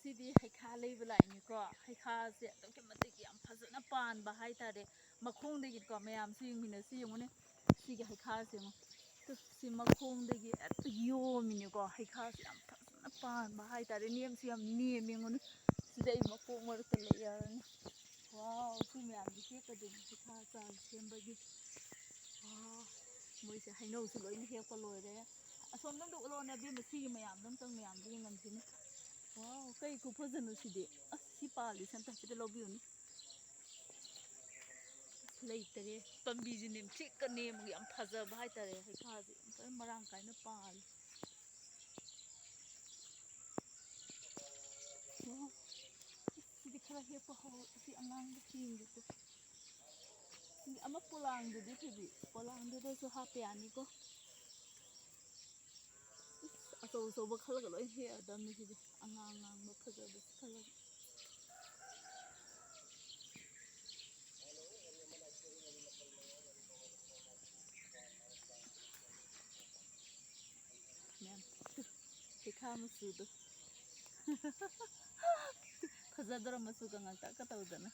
ꯉꯁꯤꯗꯤ ꯍꯩꯈꯥ ꯂꯩꯕ ꯂꯥꯛꯏꯅꯤꯀꯣ ꯍꯩꯈꯥꯁꯦ ꯑꯗꯨꯛꯀꯤ ꯃꯇꯤꯛ ꯌꯥꯝ ꯐꯖꯅ ꯄꯥꯟꯕ ꯍꯥꯏꯇꯥꯔꯦ ꯃꯈꯣꯡꯗꯒꯤꯀꯣ ꯃꯌꯥꯝꯁꯨ ꯌꯦꯡꯃꯤꯟꯅꯁꯤ ꯌꯦꯡꯉꯨꯅꯦ ꯁꯤꯒꯤ ꯍꯩꯈꯥꯁꯦ ꯌꯦꯡꯉꯨ ꯁꯤ ꯃꯈꯣꯡꯗꯒꯤ ꯍꯦꯛꯇ ꯌꯣꯝꯃꯤꯅꯦꯀꯣ ꯍꯩꯈꯥꯁꯦ ꯌꯥꯝ ꯐꯖꯅ ꯄꯥꯟꯕ ꯍꯥꯏꯇꯥꯔꯦ ꯅꯦꯝꯁꯨ ꯌꯥꯝ ꯅꯦꯝꯃꯦ ꯌꯦꯡꯉꯨꯅꯦ ꯁꯤꯗ ꯑꯩ ꯃꯀꯣꯛ ꯃꯔꯛꯇ ꯂꯩꯔꯅꯤ ꯋꯥꯎ ꯁꯤ ꯃꯌꯥꯝꯁꯦ ꯍꯦꯛꯀꯗꯣꯏꯅꯤ ꯍꯩꯈꯥ ꯑꯆꯥꯔ ꯁꯦꯝꯕꯒꯤ ꯃꯣꯏꯁꯦ ꯍꯩꯅꯧꯁꯨ ꯂꯣꯏꯅ ꯍꯦꯛꯄ ꯂꯣꯏꯔꯦ ꯑꯁꯣꯝꯗꯪꯗ ꯎꯠꯂꯛꯑꯣꯅꯦ ꯏꯕꯦꯝꯃ ꯁꯤꯒꯤ ꯃꯌꯥꯝꯗꯣ ꯑꯝꯇꯪ ꯃꯌꯥꯝꯗꯣ ꯌꯦꯡꯉꯟꯁꯤꯅꯦ ꯋꯥꯎ ꯀꯩ ꯈꯨꯐꯖꯅꯣ ꯁꯤꯗꯤ ꯑꯁ ꯁꯤ ꯄꯥꯜꯂꯤꯁꯦ ꯑꯝꯇ ꯍꯥꯏꯐꯦꯠꯇ ꯂꯧꯕꯤꯌꯨꯅꯦ ꯂꯩꯇꯔꯦ ꯄꯥꯝꯕꯤꯁꯦ ꯅꯦꯝꯊꯦꯛꯀ ꯅꯦꯝꯃꯒ ꯌꯥꯝ ꯐꯖꯕ ꯍꯥꯏꯇꯥꯔꯦ ꯍꯩꯈꯥꯁꯦ ꯌꯥꯝ ꯐꯖꯅ ꯃꯔꯥꯡ ꯀꯥꯏꯅ ꯄꯥꯜꯂꯤ ꯋꯥꯎ ꯁꯤꯗꯤ ꯈꯔ ꯍꯦꯛꯄ ꯍꯧꯔ ꯁꯤ ꯑꯉꯥꯡꯕ ꯆꯦꯡꯗꯨꯁꯨ ꯑꯃ ꯄꯣꯂꯥꯡꯗꯨꯗꯤ ꯊꯣꯏꯕꯤ ꯄꯣꯂꯥꯡꯗꯨꯗꯁꯨ ꯍꯥꯞꯄ ꯌꯥꯅꯤꯀꯣ ꯑꯆꯧ ꯑꯆꯧꯕ ꯈꯜꯂꯒ ꯂꯣꯏ ꯍꯦꯛꯑꯗꯕꯅꯤ ꯁꯤꯗꯤ ꯑꯉꯥꯡꯕ ꯐꯖꯕꯁꯤ ꯈꯜꯂꯒ ꯃꯌꯥꯝ ꯍꯩꯈꯥ ꯃꯆꯨꯗꯣ ꯐꯖꯗ꯭ꯔꯣ ꯃꯆꯨꯒ ꯉꯥꯡꯇꯛꯀ ꯇꯧꯗꯅ